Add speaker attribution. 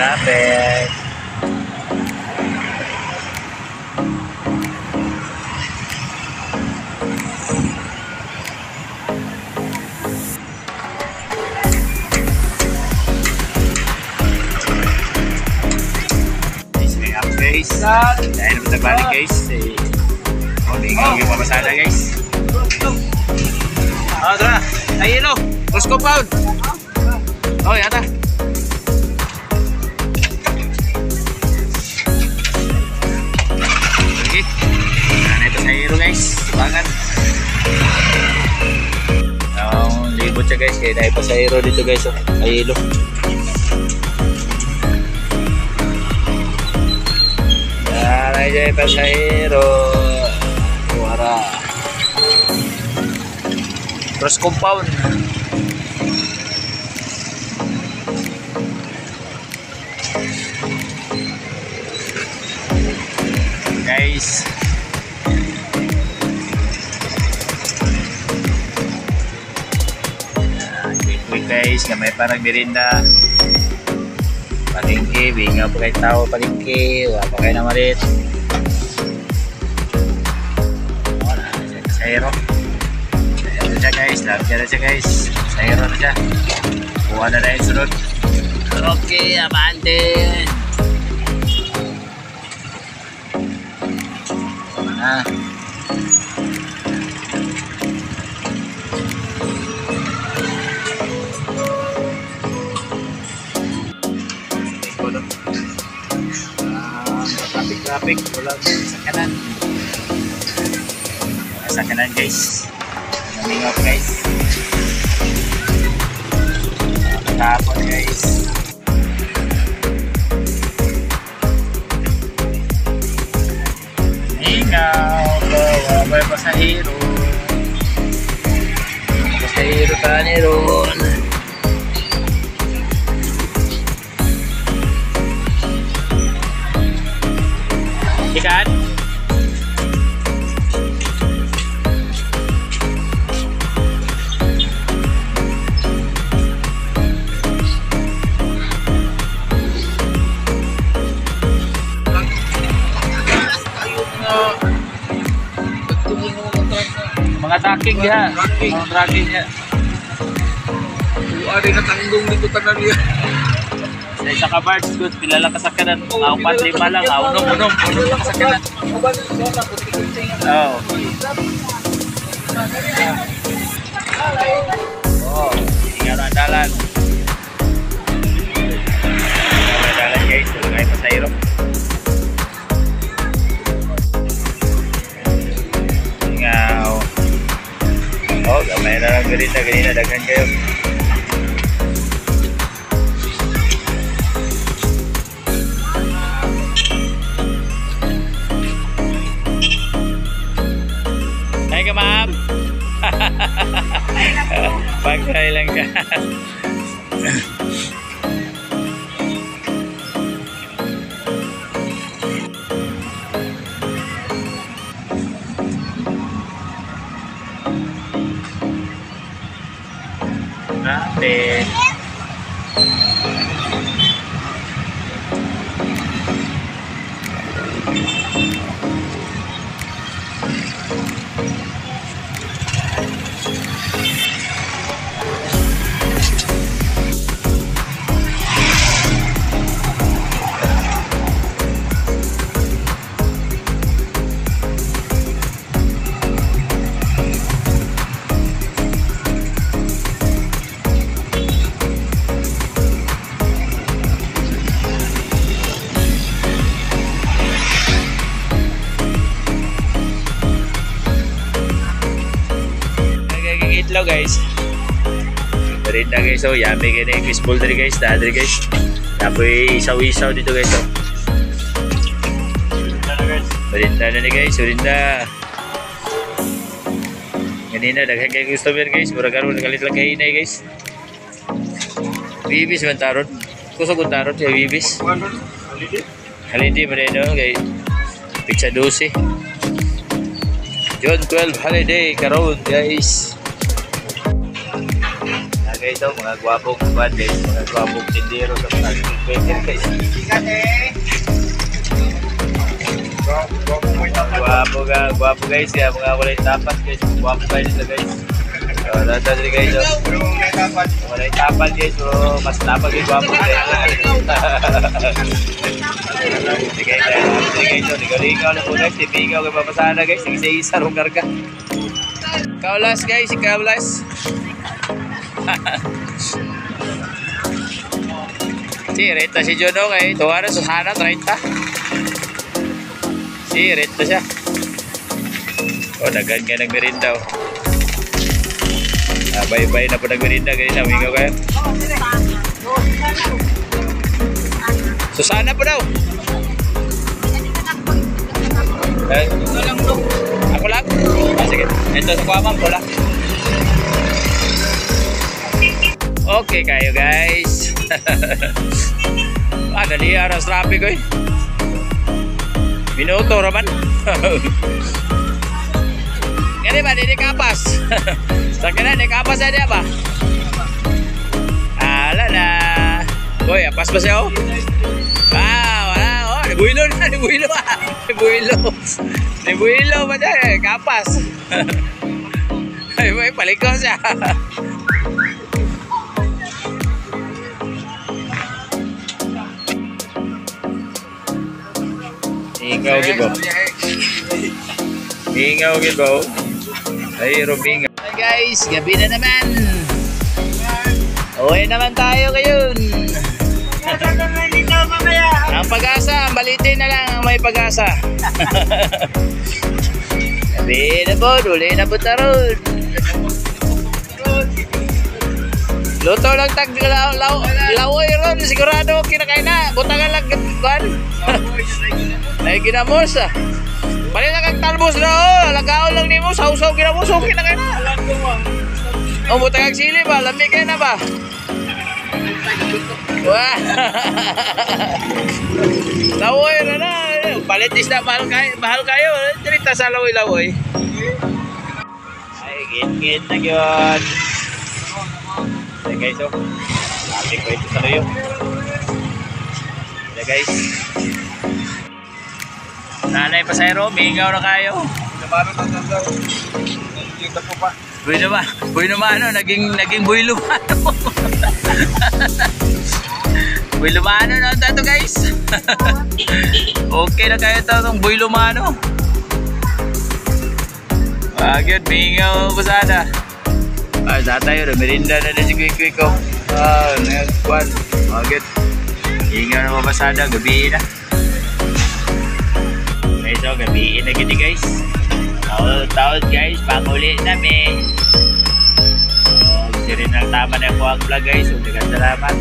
Speaker 1: traffic. Guys, dahil naman nagbalik guys, hindi nga papasada guys. Tara, ay hello, cross compound. Yata. Sige, na ito sa hero guys, bangan. Libot siya guys, kaya dahil pa sa hero dito guys, ay hello. Ayan pasahero, wara cross compound. Guys, quick guys, gamay parang merinda. Palengke, bingaw pa kayo tao palengke, wala pa kayo na malit. Sayro na siya guys, lagyan na siya guys, sayro na siya, kuha na na yung sunod. Okay, abandon na. Traffic, wala sa kanan. Sa kanan guys, namingap guys, matapon guys. Mingaw, bawal pasahero, pasahero ka ni Ron. Ikan mga tracking dia, mga tracking niya.
Speaker 2: Ada na tanggung dito tanan niya.
Speaker 1: Sa isa ka barge good, pila lang kasakanan. Ako 4-5 lang, unom lang kasakanan. Tingnan ang dalan. Dalan guys, tulungay pa sa hero. Tingnan. Gamay na lang ganina, daghan kayo. Hai ka ma'am. Pagkay lang ka. Grabe. Hello guys, merinda guys, yummy gini fishbowl dari guys, dahil guys, tapoy isaw-isaw dito guys, merinda na ni guys, merinda. Ganina daghan kay customer guys, mura karon kalit lang kay inay guys. Bibis man tarot, kusog tarot ya bibis. Holiday mereno kay pizza 12. John 12 holiday karon guys. guys, oh, mga gwapong bad guys, mga gwapong tindero sa mga pwede guys. Gwapo guys, kaya mga kulay tapat guys, gwapo guys nila guys. So, nasa dito guys, oh. Kulay tapat guys, so mas tapat guys, gwapo guys. Sige guys, so ligaw-ligaw na po guys, tipigaw kayo papasana guys, isa-isa rong karga. Ikaw last guys, ikaw last. Si reta si Jono kay tuwa na susana 30. Si reta siya. O dagan ka nagmerinda. Bye-bye na po nagmerinda, ganyan na wingaw kayo. Susana po daw. Ako lang? Sige. Ito sa kuwamang ko lang. Okay kayo guys. Dali aras traffic ko eh. Minuto raman. Gani ba di kapas? Sakit na kapas aja ba? Ala na. Boy, apas ba siya oh? Wala oh, dibuilo na, dibuilo ah. Dibuilo ba dyan, kapas. Ay, palikot siya. Ingaw gid ba? Ingaw gid ba? Ay, robinga. Hi guys, gabi na naman. Uwi naman tayo ngayon. Ang pag-asa, ang balitin na lang ang may pag-asa. Gabi na po, uli na po taron. Luto lang tag lawoy ron, sigurado kinakain na. Butangan lang kan. Ay ginamos ah. Pali na kag talbos na oh, lagaon lang nimo, sausaw ginamos, okay na kay na. Oh, butangan sili ba, lamig kay na ba? Wah. Lawoy na. Palit isda mahal kayo. Dirita sa lawoy. Ay, git na gyud. Hey guys, oh. Ating ko ito sa layo. Hey guys. Nanay pasayro, mingaw na kayo. Buy lumano, naging buy lumano. Buy lumano na ito guys. Okay na kayo ito itong buy lumano. Agad, mingaw po sana. Tayo, merinda na din si Quick ko. Nagkuhan. Agad. Ingaw na mabasada, gabi na. Okay, so gabi na gini guys. Taon guys, pangulit namin. So, gusto rin ang tama na po ang vlog guys. So, salamat.